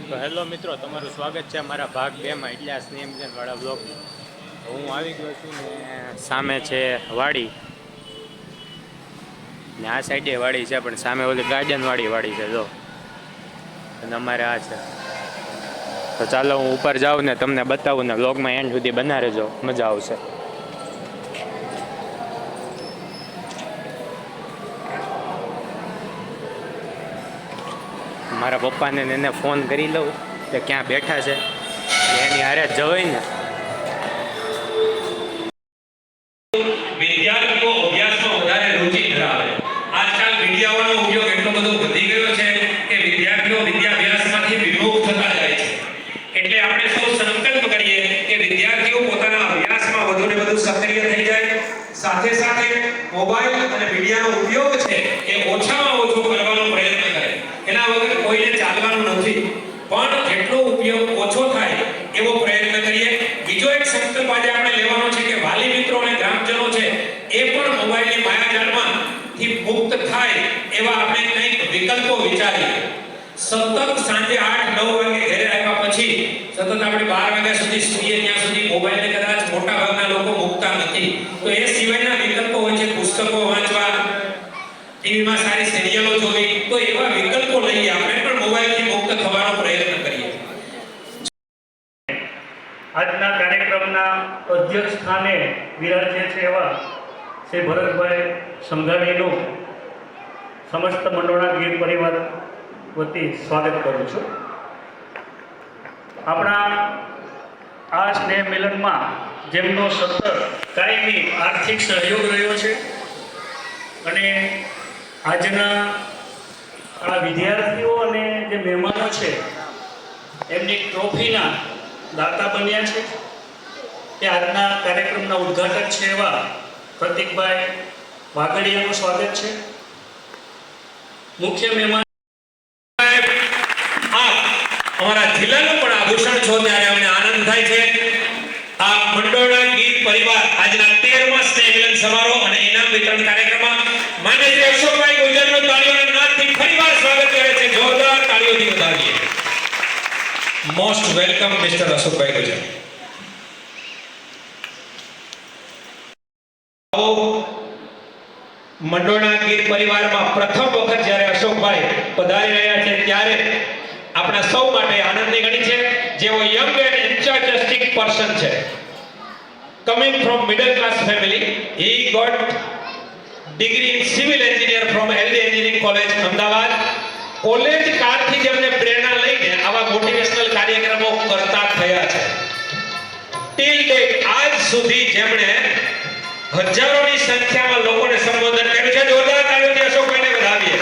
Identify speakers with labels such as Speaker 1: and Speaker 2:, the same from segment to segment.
Speaker 1: તો હેલો મિત્રો, તમારું સ્વાગત છે અમારા ભાગ 2માં એટલે આ સ્નેહમિલનવાળા બ્લોગમાં. હું આવી ગયો છું ને સામે છે વાડી ને આ સાઈડે વાડી છે, પણ સામે ઓલી ગાર્ડનવાળી વાડી છે જો, અને અમારે આ છે. તો ચાલો હું ઉપર જાઉં ને તમને બતાવું ને બ્લોગમાં એન્ડ સુધી બના રહેજો, મજા આવશે. મારા પપ્પાને એને ફોન કરી લઉં કે ક્યાં બેઠા છે, એની હારે જવાય ને.
Speaker 2: વિદ્યાર્થીઓ અભ્યાસમાં વધારે રુચિ ધરાવે. આજકાલ મીડિયાનો ઉપયોગ એટલો બધો વધી ગયો છે કે વિદ્યાર્થીઓ વિદ્યાભ્યાસમાંથી વિમુખ થતા જાય છે. એટલે આપણે સૌ સંકલ્પ કરીએ કે વિદ્યાર્થીઓ પોતાના અભ્યાસમાં વધુ ને વધુ સક્રિય થઈ જાય. સાથે સાથે મોબાઈલ અને મીડિયાનો ઉપયોગ છે એ ઓછામાં ઓછો કરવાનો પ્રયત્ન કરે. એના વગર કોઈને ચાલવાનું નથી, પણ જેટલો ઉપયોગ ઓછો થાય એવો પ્રયત્ન કરીએ. બીજો એક સંકલ્પ આજે આપણે લેવાનો છે કે વાલી મિત્રો અને ગ્રામજનો છે એ પણ મોબાઈલની માયાજાળમાંથી મુક્ત થાય એવા આપણે કંઈક વિકલ્પો વિચારીએ. સતત સાંજે 8-9 વાગે ઘરે આવ્યા પછી સતત આપણે 12 વાગ્યા સુધી સૂઈએ ત્યાં સુધી મોબાઈલને કદાચ મોટા ભાગના લોકો મૂકતા નથી. તો એ સિવાયના વિકલ્પો હોય છે, પુસ્તકો વાંચવા, ટીવીમાં સારી સિરિયલો જોવી. તો એવા વિકલ્પો લઈએ, આપણે પણ મોબાઈલથી મુક્ત થવાનો પ્રયત્ન કરીએ.
Speaker 3: આજના કાર્યક્રમના અધ્યક્ષ સ્થાને વિરાજે છે એવા શ્રી ભરતભાઈ સંઘાણીનું સમસ્ત મંડોળા ગીર પરિવાર વતી સ્વાગત કરું છું. આપણા આ સ્નેહ મિલનમાં જેમનો સતત કાયમી આર્થિક સહયોગ રહ્યો છે અને આજના આ વિદ્યાર્થીઓ અને જે મહેમાનો છે એમની ટ્રોફીના દાતા બન્યા છે. તે આજના કાર્યક્રમના ઉદ્ઘાટક છે એવા પ્રતિકભાઈ વાઘડિયાનું સ્વાગત છે. મુખ્ય મહેમાન
Speaker 2: અમારા જિલ્લાનું પણ આભૂષણ છો ત્યારે અમને આનંદ થાય છે. આ મંડોળા ગીર પરિવાર આજના 13મા સ્નેહ મિલન સમારોહ અને ઇનામ વિતરણ કાર્યક્રમમાં માન્ય શ્રી અશોકભાઈ ગુજરનું તાળીઓના નાદથી ફરીવાર સ્વાગત કરે છે. જોરદાર તાળીઓથી વધાવીએ. મોસ્ટ વેલકમ મિસ્ટર અશોકભાઈ ગુજર. મંડોળા ગીર પરિવારમાં પ્રથમ વખત જ્યારે અશોકભાઈ પધારી રહ્યા છે ત્યારે આપણા સૌ માટે આનંદની ઘડી છે. જેઓ યંગ એન્ડ એન્થુસિયાસ્ટિક પર્સન છે, coming from middle class family, he got degree in civil engineer from LD Engineering College Ahmedabad. College કાળથી જેમને પ્રેરણા લઈને આવા મોટિવેશનલ કાર્યક્રમો કરતા થયા છે. ટિલ ડેટ આજ સુધી જેમણે હજારોની સંખ્યામાં લોકોને સંબોધન કર્યું છે. જોરદાર તાળીઓથી અશોકભાઈને વધાવીએ.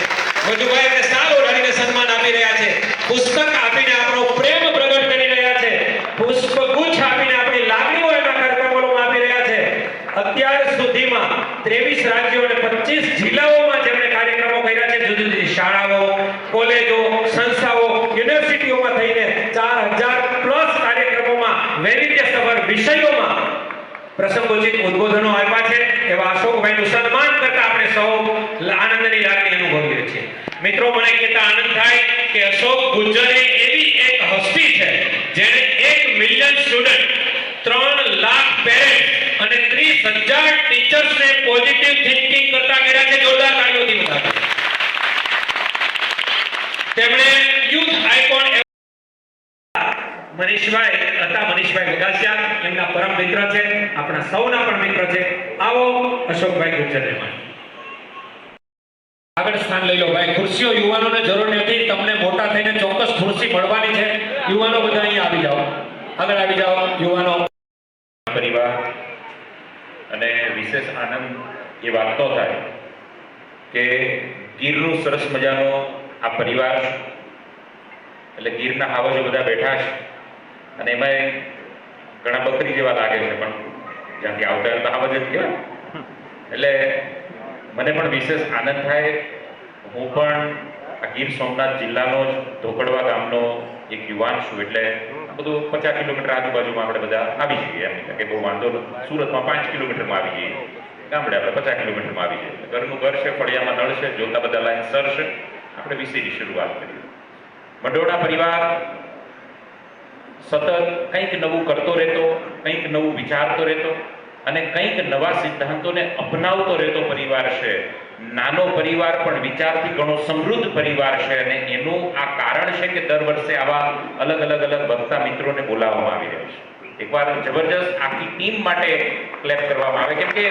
Speaker 2: વજુભાઈ એમને સાલ ઓઢાડીને સન્માન આપી રહ્યા છે. પુસ્તક આપીને આપણો પ્રેમ પ્રગટ કરી રહ્યા છે. પુષ્પગુચ્છ આપીને આપણી લાગણીઓ એના કાર્યક્રમોમાં આપી રહ્યા છે. અત્યાર સુધીમાં 23 રાજ્યો અને 25 જિલ્લાઓમાં જેમણે કાર્યક્રમો કર્યા છે, જુદી જુદી શાળાઓ, કોલેજો, સંસ્થાઓ, યુનિવર્સિટીઓમાં થઈને 4000 પ્લસ કાર્યક્રમોમાં વૈવિધ્યસભર વિષયોમાં પ્રસંગોચિત ઉદ્બોધનો આપ્યા છે. એવા અશોકભાઈનું સન્માન કરતા આપણે સૌ આનંદની લાગણી અનુભવીએ છીએ. મિત્રો, મને કહેતા આનંદ થાય કે અશોક ગુજર એવી એક હસ્તી છે જેણે 1 મિલિયન સ્ટુડન્ટ, 3 લાખ પેરેન્ટ અને 30,000 ટીચર્સને પોઝિટિવ થિંકિંગ કરતા કર્યા છે. જોરદાર તાળીઓથી વધાવીએ. તેમણે યુથ આઇકોન મનીષભાઈ વગાસિયા એમના પરમ મિત્ર છે, આપણા સૌના પણ મિત્ર છે. આવો અશોકભાઈ ગુજરને માન આગળ સ્થાન લઈ લો. ભાઈ, ખુરશીઓ યુવાનોને જરૂર નથી, તમને મોટા થઈને ચોક્કસ ખુરશી મળવાની છે. યુવાનો બધા અહીંયા આવી જાઓ, આગળ આવી જાઓ યુવાનો.
Speaker 4: પરિવાર અને વિશેષ આનંદ એ વાતનો થાય કે ગીરનું સરસ મજાનો આ પરિવાર, એટલે ગીરના હાવજો બધા બેઠા છે અને એમાં ઘણા બકરી જેવા લાગે છે, પણ જ્યાંથી આવતા હોય તો હાવજ જ કહેવાય. એટલે મને પણ વિશેષ આનંદ થાય. હું પણ આ ગીર સોમનાથ જિલ્લાનો જ ધોકડવા ગામનો એક યુવાન છું. એટલે આ બધું 50 કિલોમીટર આજુબાજુમાં આપણે બધા આવી જઈએ. એમ કે બહુ વાંધો નથી. સુરતમાં 5 કિલોમીટરમાં આવી જઈએ, ગામડે આપણે 50 કિલોમીટરમાં આવી જઈએ. ઘરનું ઘર છે, ફળિયામાં નળ છે, જોતા બધા લાઈન સર છે. આપણે વિષયની શરૂઆત કરીએ. મંડોળા પરિવાર સતત કંઈક નવું કરતો રહેતો, કંઈક નવું વિચારતો રહેતો અને કંઈક નવા સિદ્ધાંતોને અપનાવતો રહેતો પરિવાર છે. નાનો પરિવાર પણ વિચારથી ઘણો સમૃદ્ધ પરિવાર છે અને એનું આ કારણ છે કે દર વર્ષે આવા અલગ અલગ વક્તા મિત્રોને બોલાવવામાં આવી રહ્યા છે. એકવાર જબરજસ્ત આખી ટીમ માટે ક્લેપ કરવામાં આવે, કેમ કે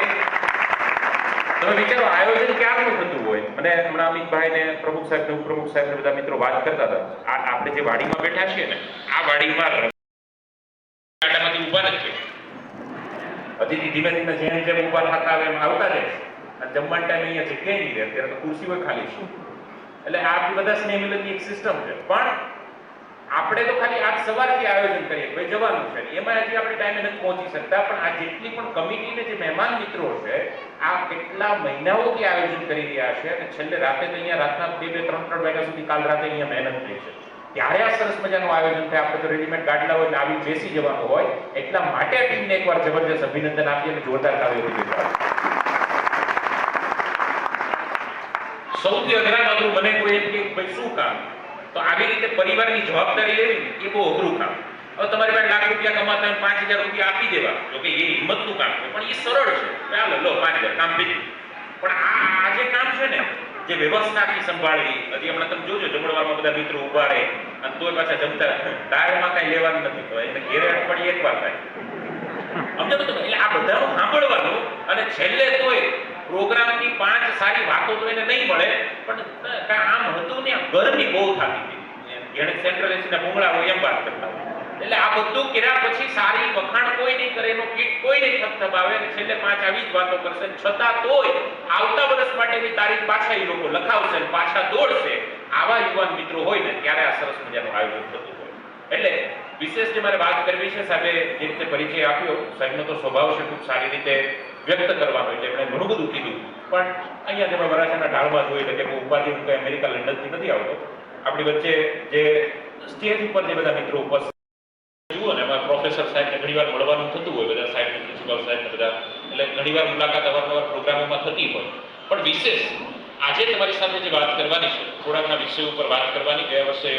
Speaker 4: તમે વિચારો આયોજન ક્યારનું થતું હોય. મને હમણાં અમિતભાઈ ને પ્રમુખ સાહેબ ને ઉપપ્રમુખ સાહેબ ને બધા મિત્રો વાત કરતા હતા. આપણે જે વાડીમાં બેઠા છીએ ને, આ વાડીમાં આડામાંથી ઊભા નથી. હજી ધીમે ધીમે જેમ ઊભા થતા આવે એમ આવતા જાય. અને જમવાના ટાઈમે અહીંયા જગ્યાએ નહીં રહે, અત્યારે તો ખુરશીઓ ખાલી છે. એટલે આ બધા સ્નેહ મિલનની એક સિસ્ટમ છે. પણ આપણે તો ખાલી આજ સવારથી આયોજન કરીએ, ભાઈ જવાનું છે, એમાં હજી આપણે ટાઈમે નથી પહોંચી શકતા. પણ આ જેટલી પણ કમિટીને જે મહેમાન મિત્રો છે, આ કેટલા મહિનાઓથી આયોજન કરી રહ્યા છે અને છેલ્લે રાતે તો અહીંયા રાતના 2-3 વાગ્યા સુધી કાલ રાતે અહીંયા મહેનત થઈ છે. ત્યારે આ સરસ મજાનું આયોજન થાય. આપણે તો રેડીમેડ ગાડલા હોય એટલે આવી બેસી જવાનું હોય. એટલા માટે ટીમને એકવાર જબરજસ્ત અભિનંદન આપીએ અને જોરદાર તાળીઓ દીધી. સૌથી અઘરામાં મને કોઈ એમ કે ભાઈ શું કામ, તો આવી રીતે પરિવારની જવાબદારી લેવી એ બહુ અઘરું કામ. હવે તમારી પાસે લાખ રૂપિયા કમાતા હોય 5,000 રૂપિયા આપી દેવા, જો કે એ હિંમતનું કામ છે, પણ એ સરળ છે. ચાલો લો 5,000 કામ થઈ. પણ આ જે કામ છે ને, જે વ્યવસ્થાથી સંભાળવી, હજી હમણાં તમે જોજો જમણવારમાં બધા મિત્રો ઉભા રહે અને તોય પાછા જમતા દાળમાં કાંઈ લેવાનું નથી, તો એને ઘેરે અઠવાડિયે એકવાર થાય. સમજો તમે? એટલે આ બધાનું સાંભળવાનું અને છેલ્લે તોય પ્રોગ્રામની 5 સારી વાતો તો એને નહીં મળે, પણ આમ હતું ને ગરમી બહુ થતી હતી. એને સેન્ટ્રલ એસીના ભૂંગળા હોય એમ વાત કરતા હોય. એટલે આ બધું કર્યા પછી સારી વખાણ કોઈ નહીં કરે, એનો કીટ કોઈ નહીં થપથપાવે અને છેલ્લે 5 આવી જ વાતો કરશે. છતાં તોય આવતા વર્ષ માટેની તારીખ પાછા એ લોકો લખાવશે અને પાછા દોડશે. આવા યુવાન મિત્રો હોય ને ત્યારે આ સરસ મજાનું આયોજન થતું હોય. એટલે વિશેષ જે મારે વાત કરવી છે, સાહેબે જે રીતે પરિચય આપ્યો, સાહેબનો તો સ્વભાવ છે ખૂબ સારી રીતે વ્યક્ત કરવાનો, એટલે એમણે ઘણું બધું કીધું. પણ અહીંયા જે વરાછાના ઢાળમાં જોઈ એટલે કે ઉપાધિ હું કંઈ અમેરિકા લંડનથી નથી આવતો. આપણી વચ્ચે જે સ્ટેજ ઉપર જે બધા મિત્રો ઉપસ્થિત જુઓ ને, એમાં પ્રોફેસર સાહેબને ઘણીવાર મળવાનું થતું હોય, બધા સાહેબ પ્રિન્સિપાલ સાહેબને બધા, એટલે ઘણીવાર મુલાકાત અવારનવાર પ્રોગ્રામોમાં થતી હોય. પણ વિશેષ આજે તમારી સાથે જે વાત કરવાની છે, થોડાકના વિષયો ઉપર વાત કરવાની. ગયા વર્ષે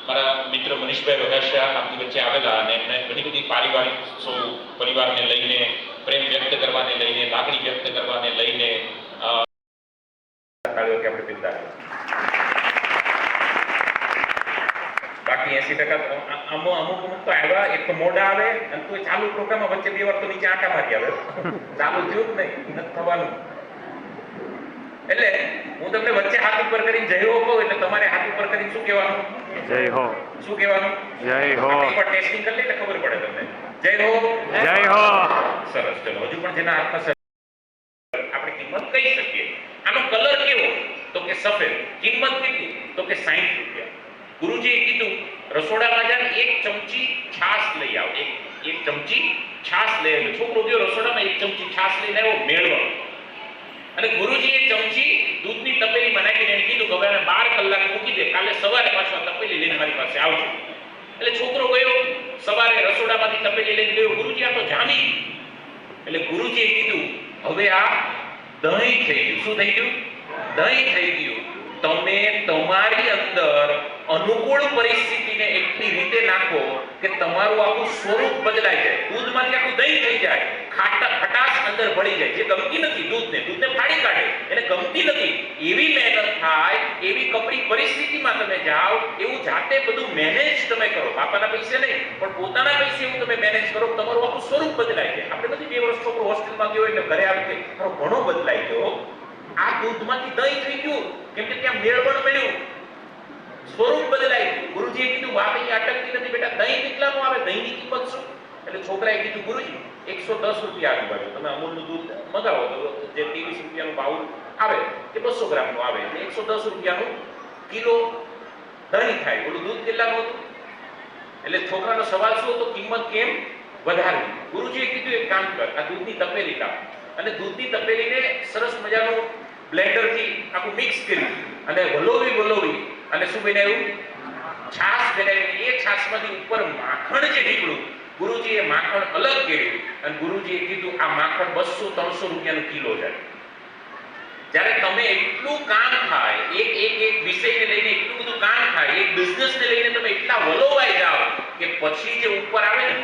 Speaker 4: મારા મિત્ર મનીષભાઈ વઘાસિયા આપની વચ્ચે આવેલા અને એમને ઘણી બધી પારિવારિક પરિવારને લઈને, પ્રેમ વ્યક્ત કરવાને લઈને, લાગણી વ્યક્ત કરવાને લઈને આપણે બિરદાવ્યા. બાકી 80% અમુક તો આવ્યા, એક તો મોડા આવે અને કોઈ ચાલુ પ્રોગ્રામમાં વચ્ચે 2 વાર તો નીચે આંટા મારી આવે. ચાલુ થયું જ નહીં, નથી થવાનું. એટલે હું તમને વચ્ચે હાથ ઉપર કરીને જય હો કહું, એટલે તમારે હાથ ઉપર કરીને શું કહેવાનું?
Speaker 1: જય હો.
Speaker 4: શું કહેવાનું?
Speaker 1: જય હો.
Speaker 4: એકવાર ટેસ્ટિંગ કરી લે એટલે ખબર પડે તમને. જય હો.
Speaker 1: જય હો.
Speaker 4: સરસ. ચલો હજુ પણ જેના હાથમાં આપણે કિંમત કહી શકીએ. આનો કલર કેવો? તો કે સફેદ. કિંમત કેટલી? તો કે 60 રૂપિયા. ગુરુજીએ કીધું રસોડામાં જાને 1 ચમચી છાશ લઈ આવો. એક ચમચી છાશ લઈ આવ્યો. છોકરો ગયો રસોડામાં 1 ચમચી છાશ લઈને આવ્યો મેળવા, અને ગુરુજીએ ચમચી દૂધની તપેલીમાં નાખીને એને કીધું કે હવે 12 કલાક મૂકી દે, કાલે સવારે પાછો તપેલી લઈને મારી પાસે આવજો. એટલે છોકરો ગયો, સવારે રસોડામાંથી તપેલી લઈને ગયો. ગુરુજી આ તો જામી. એટલે ગુરુજીએ કીધું હવે આ દહીં થઈ ગયું. શું થઈ ગયું? દહીં થઈ ગયું. તમે તમારી અંદર અનુકૂળ પરિસ્થિતિને એટલી રીતે નાખો કે તમારું આખું સ્વરૂપ બદલાઈ જાય. દૂધમાંથી આખું દહીં થઈ જાય. ખટાશ અંદર ભળી જાય. જે ગમતી નથી દૂધને ફાડી કાઢે, એને ગમતી નથી એવી મહેનત થાય, એવી કપરી પરિસ્થિતિમાં તમે જાઓ, એવું જાતે બધું મેનેજ તમે કરો. બાપાના પૈસે નહીં, પણ પોતાના પૈસે એવું તમે મેનેજ કરો, તમારું આખું સ્વરૂપ બદલાઈ જાય. આપણે નથી 2 વર્ષ છોકરો હોસ્ટેલમાં ગયો એટલે ઘરે આવી ગઈ ઘણો બદલાઈ ગયો. આ દૂધમાંથી દહીં થઈ ગયું, કેમ કે ત્યાં મેળવણ મળ્યું, સ્વરૂપ બદલાય. ગુરુજીએ કીધું વાત અહીંયા અટકતી નથી બેટા, દહીં કેટલાનું આવે, દહીંની કિંમત શું? એટલે છોકરાએ કીધું ગુરુજી 110 રૂપિયા આજુબાજુ. તમે અમૂલનું દૂધ મંગાવો તો જે 23 રૂપિયાનું બાઉલ આવે કે 200 ગ્રામનું આવે, એટલે 110 રૂપિયાનું કિલો દહીં થાય. ઓલું દૂધ કેટલાનું હતું? એટલે છોકરાનો સવાલ શું હતો? કિંમત કેમ વધારવી? ગુરુજીએ કીધું એક કામ કર, આ દૂધની તપેલી લાવ અને દૂધની તપેલીને સરસ મજાનું બ્લેન્ડરથી આખું મિક્સ કરી અને વલોવી અને શું બનાવ્યું? છાશ બનાવી. એ છાશમાંથી ઉપર માખણ જે નીકળ્યું, ગુરુજીએ માખણ અલગ કર્યું અને ગુરુજીએ કીધું આ માખણ 200-300 રૂપિયાનું કિલો જાય. જ્યારે તમે એટલું કામ થાય, એક વિષયને લઈને એટલું બધું કામ થાય, એક બિઝનેસને લઈને તમે એટલા વલોવાઈ જાઓ કે પછી જે ઉપર આવે ને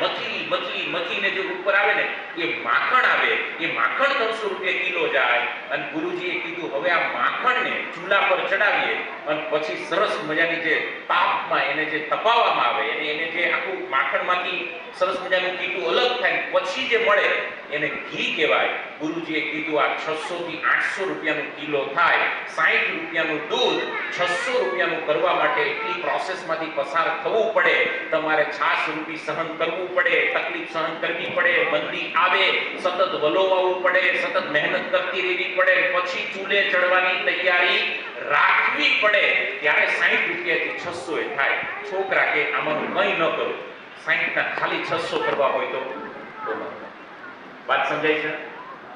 Speaker 4: મથીને જે ઉપર આવે ને એ માખણ આવે, એ માખણ 300 રૂપિયા કિલો જાય. અને ગુરુજીએ કીધું હવે આ માખણને ચૂલા પર ચડાવીએ અને પછી સરસ મજાની જે તાપમાં એને જે તપાવવામાં આવે એને જે આખું માખણમાંથી સરસ મજાનું કીટું અલગ થાય પછી જે મળે એને ઘી કહેવાય. ગુરુજીએ કીધું આ 600 થી 800 રૂપિયાનું કિલો થાય. 60 રૂપિયાનું દૂધ 600 રૂપિયાનું કરવા માટે એટલી પ્રોસેસમાંથી પસાર થવું પડે. તમારે છાશ રૂપી સહન કરવું પડે, તકલીફ સહન કરવી પડે, મંદી આવે, સતત વલોવાવું પડે, સતત મહેનત કરતી રહેવી પડે, પછી ચૂલે ચડવાની તૈયારી રાખવી પડે. ત્યારે 60 રૂપિયાથી 600 એ થાય. છોકરા કે આમાં કંઈ ન કરું, 60 ના ખાલી 600 કરવા હોય તો વાત સમજાય છે?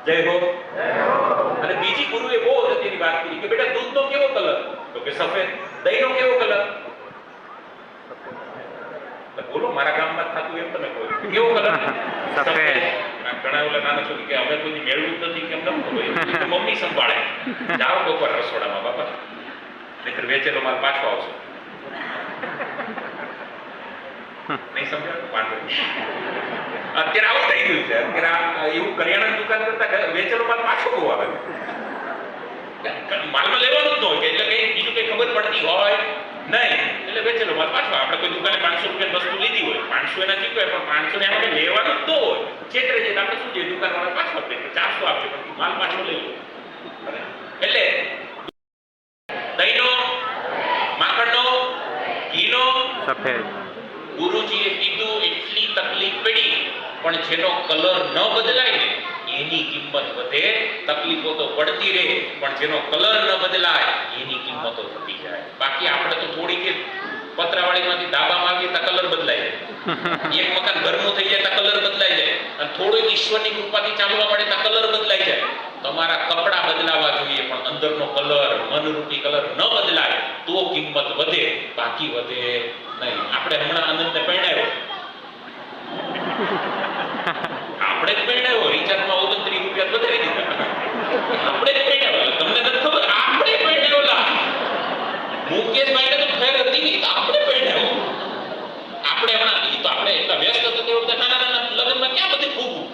Speaker 4: જય હો. અને બીજી ગુરુએ બહુ અગત્યની વાત કરી કે બેટા દૂધનો કેવો કલર? તો કે સફેદ. દહીંનો કેવો કલર? બોલો, મારા ગામમાં થતું એમ તમે કહો. કેવો કલર? સફેદ. ઘણા ઓલા નાના છોકરી કે અમે કોઈ મેળવું જ નથી, કેમ ન ખબર? મમ્મી સંભાળે. જાઓ બપોર રસોડામાં બાપા, નહીતર વેચેલો માલ પાછો આવશે. નહીં સમજાયું? વાંધો નહીં. અત્યારે આવું થઈ ગયું છે. અત્યારે એવું કરિયાણાની દુકાન કરતા વેચેલો માલ પાછો બહુ આવે. માલમાં લેવાનું જ ન હોય, એટલે કઈ બીજું કઈ ખબર પડતી હોય નહીં, એટલે વેચેલો માલ પાછો. આપણે કોઈ દુકાને 500 રૂપિયા વસ્તુ લીધી હોય, 500 એના જીતો હોય, પણ 500 ને એમાં લેવાનું જ ન હોય. છેતરે છે આપણે શું જોઈએ, દુકાન વાળા પાછો આપે 400 આપે, પણ માલ પાછો લઈ લો. એટલે દહીંનો, માખણનો, ઘીનો,
Speaker 1: સફેદ.
Speaker 4: ગુરુજીએ કીધું એટલી તકલીફ પડી, પણ જેનો કલર ન બદલાય ને એની કિંમત વધે. તકલીફો તો પડતી રહે, પણ જેનો કલર ન બદલાય એની કિંમતો થતી જાય. બાકી આપણે તો થોડી કે પતરાવાળીમાંથી ધાબામાં આવીએ તો કલર બદલાઈ જાય, એક મકાન ઘરનું થઈ જાય તો કલર બદલાઈ જાય, અને થોડુંક ઈશ્વરની કૃપાથી ચાલવા મળે તો કલર બદલાઈ જાય. તમારા કપડા બદલાવા જોઈએ, પણ અંદરનો કલર, મનરૂપી કલર ન બદલાય તો કિંમત વધે, બાકી વધે નહીં. આપણે હમણાં આનંદને પરણાવ્યો, આપણે જ પરણાવ્યો, રિચાર્જમાં 29 રૂપિયા વધારી દીધા. આપણે જ પરણાવ્યો, તમને નથી ખબર? આપણે પરણાવ્યો. મુકેશભાઈને તો ફેર હતી નહીં, આપણે પરણાવ્યો. આપણે હમણાં ઈ તો આપણે એટલા વ્યસ્ત હતા તે વખતે નાના લગ્નમાં ક્યાં બધે ફૂગું,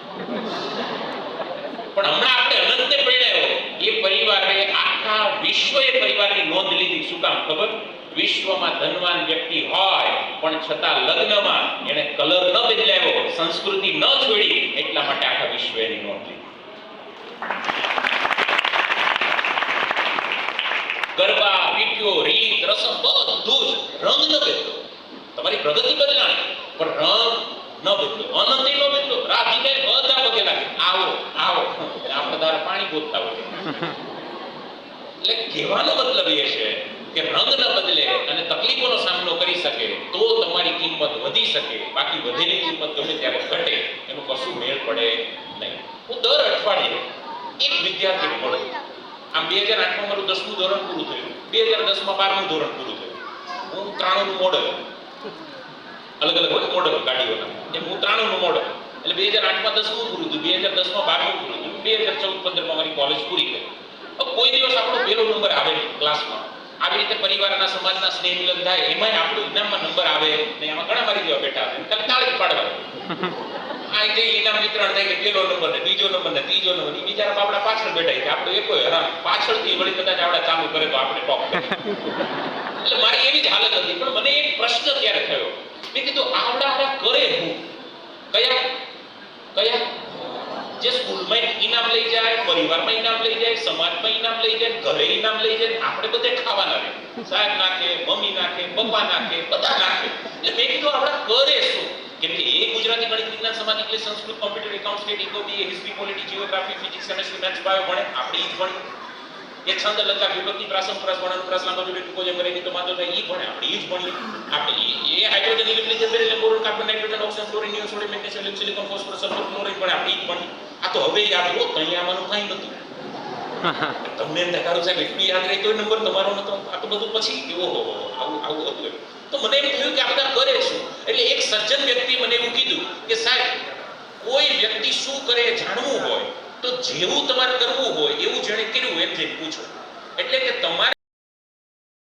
Speaker 4: પણ હમણાં આપણે અનંતને પરણાવ્યો. એ પરિવારે આખા વિશ્વએ પરિવારની નોંધ લીધી. શું કામ ખબર? વિશ્વમાં ધનવાન વ્યક્તિ હોય પણ છતાં લગ્નમાં એને કલર ન બદલાયો, સંસ્કૃતિ ન છોડી, એટલા માટે આખા વિશ્વએ એની નોંધ લીધી. ગરબા, પીઠ્યો, રીત, રસમ બધું જ રંગ ન બદલો. તમારી પ્રગતિ બદલાણી, પણ રંગ ન બદલો, આનંદ ન બદલો. રાજીને બધા પગે લાગે, આવો આવો, આપણે તારે પાણી ગોતતા હોય. એટલે કહેવાનો મતલબ એ છે કે રંગ ન બદલે અને તકલીફોનો સામનો કરી શકે તો તમારી કિંમત વધી શકે. બાકી વધેલી કિંમત ગમે ત્યારે ઘટે, એનું કશું મેળ પડે નહીં. હું દર અઠવાડિયે એક વિદ્યાર્થીને મળું. આમ 2008માં મારું 10મું ધોરણ પૂરું થયું, 2010માં 12મું ધોરણ પૂરું થયું. હું 93નું મોડલ, અલગ અલગ હોય મોડલ ગાડીઓના, એમ હું 93નું મોડલ. એટલે 2008માં 10મું પૂરું થયું, 2010માં 12મું પૂરું થયું, 2014-15માં મારી કોલેજ પૂરી થઈ. કોઈ દિવસ આપણો પહેલો નંબર આવે ક્લાસમાં. આવી રીતે પરિવારના, સમાજના સ્નેહ મિલન થાય, એમાંય આપણું ઇનામમાં નંબર આવે ને. એમાં ઘણા મારી જેવા બેઠા આવે, ખાલી તાળી પાડવાની. આ જે ઇનામ વિતરણ થાય કે પહેલો નંબર ને, બીજો નંબર ને, ત્રીજો નંબર, એ બિચારા આપણા પાછળ બેઠા છે. આપણે એકો હેરાન, પાછળથી વળી કદાચ આપણે ચાલુ કરે તો આપણે ટોપ કરે. એટલે મારી એવી જ હાલત હતી. પણ મને એક પ્રશ્ન ત્યારે થયો, મેં કીધું આવડા કરે હું કયા જે સ્કૂલમાં ઇનામ લઈ જાય, પરિવારમાં ઇનામ લઈ જાય, સમાજમાં ઇનામ લઈ જાય, ઘરે ઇનામ લઈ જાય, આપણે બધે ખાવાના રહે. સાહેબ નાખે, મમ્મી નાખે, પપ્પા નાખે, બધા નાખે. એટલે મેં કીધું આપણે કરે શું? કેમ કે એ ગુજરાતી, ગણિત, વિજ્ઞાન, સમાજ, English, Sanskrit, computer, account, state, economy, history, polity, geography, physics, chemistry, maths, bio ભણે. આપણે ઈ જ ભણી. એ છંદ, લતા, વિભક્તિ, પ્રાસમ, પ્રાસ, વર્ણન, પ્રાસ, લાંબો જોડે, ટૂંકો જેમ કરે તો માતો થાય, ઈ ભણે. આપણે ઈ જ ભણીએ. આપણે એ hydrogen, helium, lithium, beryllium, boron, carbon, nitrogen, oxygen, chlorine, neon, sodium, magnesium, silicon, phosphorus, sulphur, chlorine ભણે. આપણે ઈ જ ભણીએ. આ તો હવે યાદ રહો, કઈ આમાંનું કઈ નતું. તમને એમ દેખાડું સાહેબ એટલું યાદ રહે તો નંબર તમારો નતો. આ તો બધું પછી ઓહો આવું હતું. તો મને એમ થયું કે આ બધા કરે શું? એટલે એક સજ્જન વ્યક્તિ મને એવું કીધું કે સાહેબ, કોઈ વ્યક્તિ શું કરે જાણવું હોય તો જેવું તમારે કરવું હોય એવું જેણે કર્યું એમ જઈને પૂછો. એટલે કે તમારે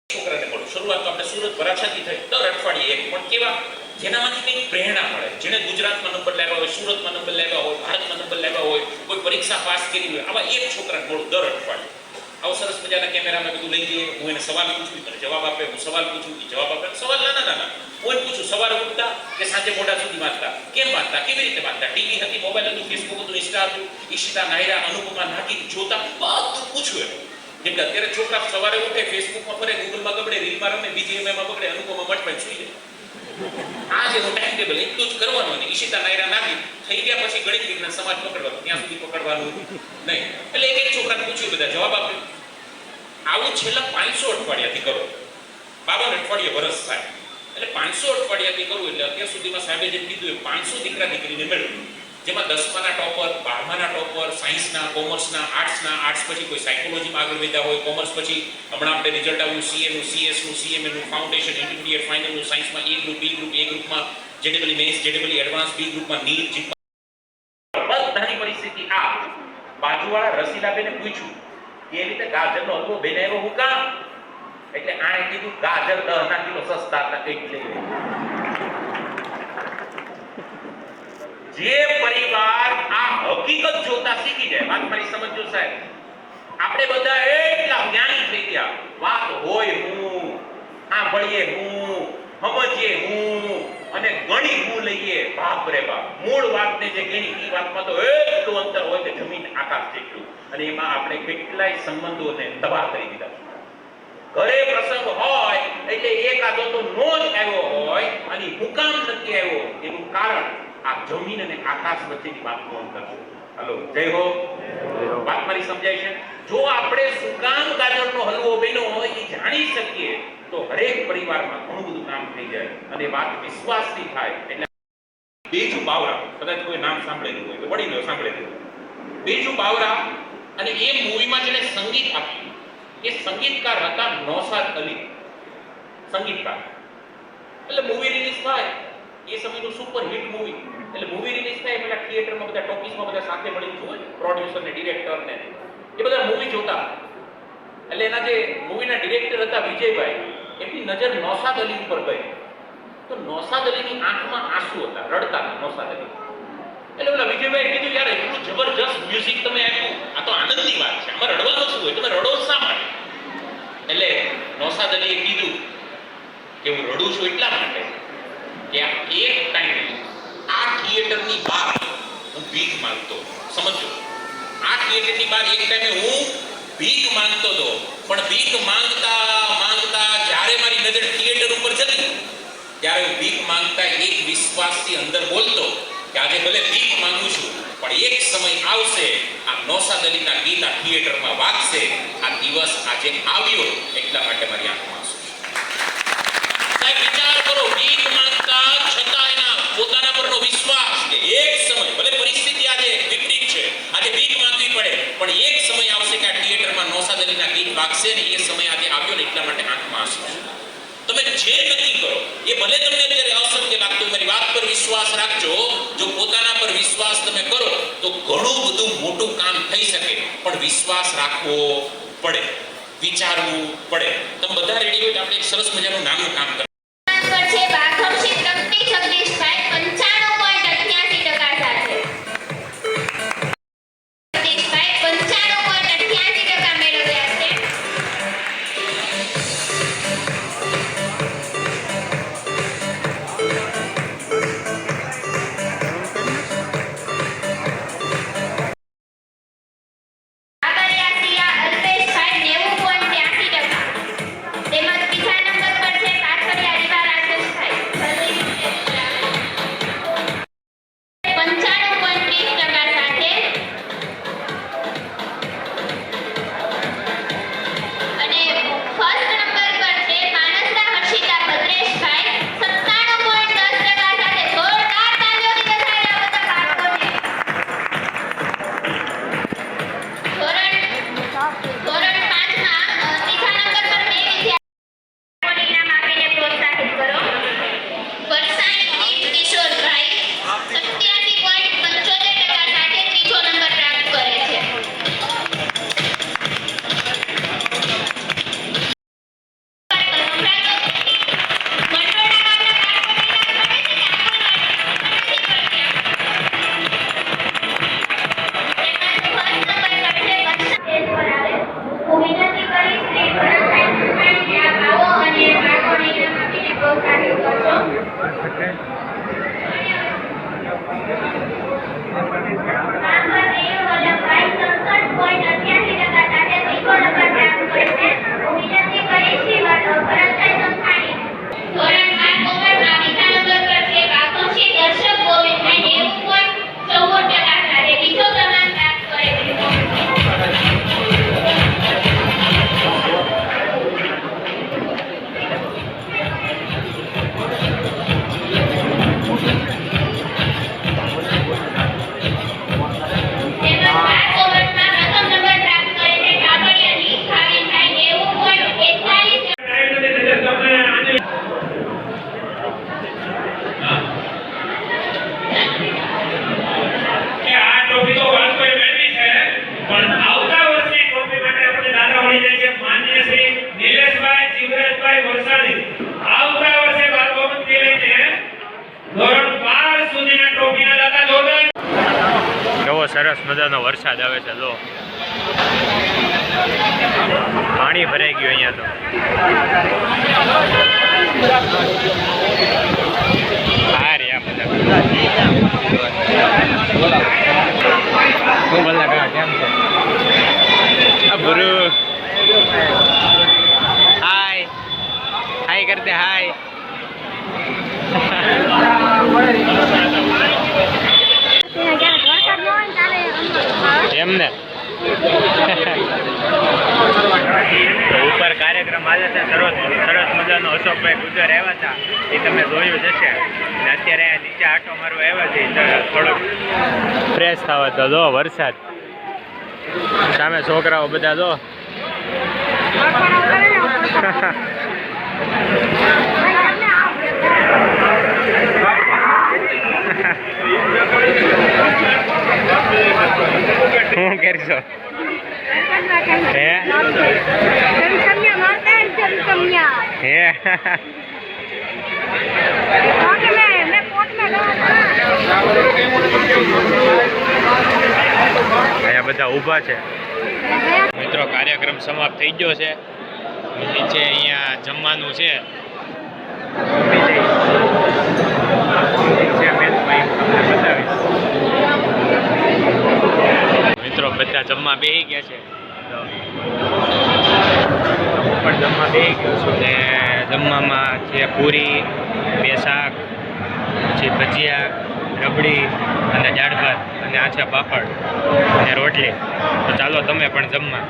Speaker 4: છોકરાને મળો. શરૂઆત તો આપણે સુરત વરાછાથી થઈ, દર અઠવાડિયે એક. પણ કેવા જેનામાંથી કંઈક પ્રેરણા મળે. જેને ગુજરાતમાં નંબર લાવ્યા હોય, સુરતમાં નંબર લાવ્યા હોય, ભારતમાં નંબર લાવ્યા હોય, કોઈ પરીક્ષા પાસ કરી હોય, આવા એક છોકરાને મળું દર અઠવાડિયે. આવો સરસ મજાના કેમેરામાં બધું લઈ જઈએ, હું એને સવાલ પૂછું, મને જવાબ આપે, હું સવાલ પૂછું, એ જવાબ આપે. સવાલ નાના નાના હું એને પૂછું, સવારે ઉઠતા કે સાંજે મોડા સુધી વાંચતા, કેમ વાંચતા, કેવી રીતે વાંચતા, ટીવી હતી, મોબાઈલ હતું, ફેસબુક હતું, ઇન્સ્ટા હતું, ઈશિતા નાયરા, અનુપમા નાકી જોતા, બધું પૂછું એમ. જેમ કે અત્યારે છોકરા સવારે ઉઠે, ફેસબુકમાં ફરે, ગૂગલમાં ગબડે, રીલમાં રમે, બીજીએમઆઈમાં બગડે, અનુપમા મટમાં સુઈ જાય. આ જે ટાઈમ ટેબલ એટલું જ કરવાનું ને ઈશિતા નાયરા નાખી થઈ ગયા પછી ગણિત વિજ્ઞાન સમાજ પકડવાનું, ત્યાં સુધી પકડવાનું નહીં. એટલે એક છોકરાને પૂછ્યું, બધા જવાબ આપ્યો. આવું છેલ્લા 500 અઠવાડિયાથી કરો. 52 અઠવાડિયે વર્ષ થાય એટલે 500 અઠવાડિયાથી કરું એટલે અત્યાર સુધીમાં સાહેબે જેમ કીધું એ 500 દીકરા દીકરીને મેળવ્યું. જેમાં 10માના ટોપર, 12માના ટોપર, સાયન્સના, કોમર્સના, આર્ટ્સના, આર્ટ્સ પછી કોઈ સાયકોલોજીમાં આગળ વધ્યા હોય, કોમર્સ પછી હમણાં આપણે રિઝલ્ટ આવ્યું સીએનું, સીએસનું, સીએમએનું, ફાઉન્ડેશન, ઇન્ટરમીડિયેટ, ફાઇનલનું, સાયન્સમાં એ ગ્રુપ, બી ગ્રુપ, એ ગ્રુપમાં જેડબલી મેન્સ, જેડબલી એડવાન્સ, બી ગ્રુપમાં નીટ, જીપમાં. બધાની પરિસ્થિતિ આ. બાજુવાળા રસીલાબેને પૂછ્યું કે એ રીતે ગાજરનો હલવો બનાવ્યો હું કામ? એટલે આણે કીધું ગાજર 10 કિલો સસ્તા હતા કંઈક લઈ. જે પરિવાર આ હકીકત જોતા શીખી જાય, વાત મારી સમજો સાહેબ, આપણે બધા એટલા જ્ઞાની થઈ ગયા, વાત હોય હું, સાંભળીએ હું, સમજીએ હું અને ગણી હું લઈએ, બાપ રે બાપ. મૂળ વાતને જે ગણી એ વાતમાં તો એટલું અંતર હોય કે જમીન આકાશ જેટલું. અને એમાં આપણે કેટલાય સંબંધોને તબાહ કરી દીધા. ઘરે પ્રસંગ હોય એટલે એકાદો તો નો જ આવ્યો હોય અને હુકામ નથી આવ્યો એનું કારણ આ જમીન અને આકાશ વચ્ચેની વાતનું અંતર છે. હાલો જય હો. વાત મારી સમજાય છે? જો આપણે સુકામ ગાજરનો હલવો બન્યો હોય એ જાણી શકીએ તો હરેક પરિવારમાં ઘણું બધું કામ થઈ જાય અને વાત વિશ્વાસથી થાય. એટલે બેજુ બાવરા, કદાચ કોઈ નામ સાંભળેલું હોય તો વડીલો સાંભળેલું. બેજુ બાવરા અને એ મૂવીમાં જેને સંગીત આપ્યું એ સંગીતકાર હતા નૌશાદ અલી, સંગીતકાર. એટલે મૂવી રિલીઝ થાય એ સમયનું સુપર હિટ મૂવી. એટલે મૂવી રિલીઝ થાય પેલા થિયેટરમાં બધા ટોકીસમાં બધા સાથે મળીને જોવે, પ્રોડ્યુસર ને ડિરેક્ટર ને એ બધા મૂવી જોતા. એટલે એના જે મૂવીના ડિરેક્ટર હતા વિજયભાઈ, એમની નજર નૌશાદ અલી ઉપર ગઈ. તો નૌશાદ અલીની આંખમાં આંસુ હતા, રડતા હતા નૌશાદ અલી. એટલે ઓલા વિજયભાઈ કીધું યાર એટલું જબરજસ્ત મ્યુઝિક તમે આપ્યું, આ તો આનંદની વાત છે, આમાં રડવાનું શું હોય, તમે રડો શા માટે? એટલે નૌશાદ અલીએ કીધું કે હું રડું છું એટલા માટે કે આ એક ટાઈમે આ થિયેટરની બહાર હું ભીખ માંગતો. સમજો, આ થિયેટરની બહાર એક ટાઈમે હું ભીખ માંગતો હતો, પણ ભીખ માંગતા માંગતા જ્યારે મારી નજર થિયેટર ઉપર જતી ત્યારે હું ભીખ માંગતા એક વિશ્વાસથી અંદર બોલતો કે આજે ભલે ભીખ માંગુ છું પણ એક સમય આવશે આ નૌશાદ અલીના ગીત આ થિયેટરમાં વાગશે. આ દિવસ આજે આવ્યો એટલા માટે મારી આંખમાં આંસુ છે. સાહેબ વિચાર કરો, ભીખ માંગતા છતાં એના પોતાના પરનો વિશ્વાસ કે એક સમય ભલે પરિસ્થિતિ આજે વિપરીત છે, આજે ભીખ માંગવી પડે પણ એક સમય આવશે કે આ થિયેટરમાં નૌશાદ અલીના ગીત વાગશે ને એ સમય આજે આવ્યો ને એટલા માટે આંખમાં આંસુ છે. તમે જે નક્કી કરો એ ભલે તમને અત્યારે અશક્ય લાગતું, મારી વાત પર વિશ્વાસ રાખજો. જો પોતાના પર વિશ્વાસ તમે કરો તો ઘણું બધું મોટું કામ થઈ શકે, પણ વિશ્વાસ રાખવો પડે, વિચારવું પડે. તમે બધા રેડી હોય તો આપણે એક સરસ મજાનું નાનું કામ કરીએ.
Speaker 5: નંબર છે બાઘમશી પ્રગતિ જગદીશભાઈ 95.88% સાથે. જગદીશભાઈ 95.88% મેળવ્યા છે. આગળિયા સિયા અલ્પેશભાઈ 90.83%. તેમજ બીજા નંબર પર છે કાછડિયા
Speaker 2: કે આ ટ્રોફી તો વાળકોએ મેળવી છે, પણ આવતા વર્ષની ટ્રોફી માટે આપણે દાદા મળી જાય છે માનનીય શ્રી નિલેશભાઈ જીવરાજભાઈ વરસાણી. આવતા વર્ષે બાળકોમાંથી લઈને ધોરણ 12 સુધીના ટ્રોફીના દાદા જોરદાર.
Speaker 1: કેવો સરસ મજાનો વરસાદ આવે છે જો પાણી ભરાઈ ગયું અહીંયા તો હા રે આ બધા કેમ છે આ ગુરુ હાય હાય કરતે હાય એમને ઉપર કાર્યક્રમ આજે છે સરસ મજાનો અશોકભાઈ ગુજર આવ્યા હતા એ તમે જોયું જ હશે અને અત્યારે આ નીચે આટો મારવા આવ્યા છે થોડુંક ફ્રેશ થવા તો જો વરસાદ સામે છોકરાઓ બધા જો શું કરશો હે અહીંયા બધા ઊભા છે મિત્રો. કાર્યક્રમ સમાપ્ત થઈ ગયો છે. નીચે અહીંયા જમવાનું છે. મિત્રો બધા જમવા બેસી ગયા છે. હું પણ જમવા બેસી ગયો છું ને જમવામાં છે પૂરી, 2 શાક, પછી ભજીયા, રબડી અને દાળ ભાત અને આ છે પાપડ અને રોટલી. તો ચાલો તમે પણ જમવા.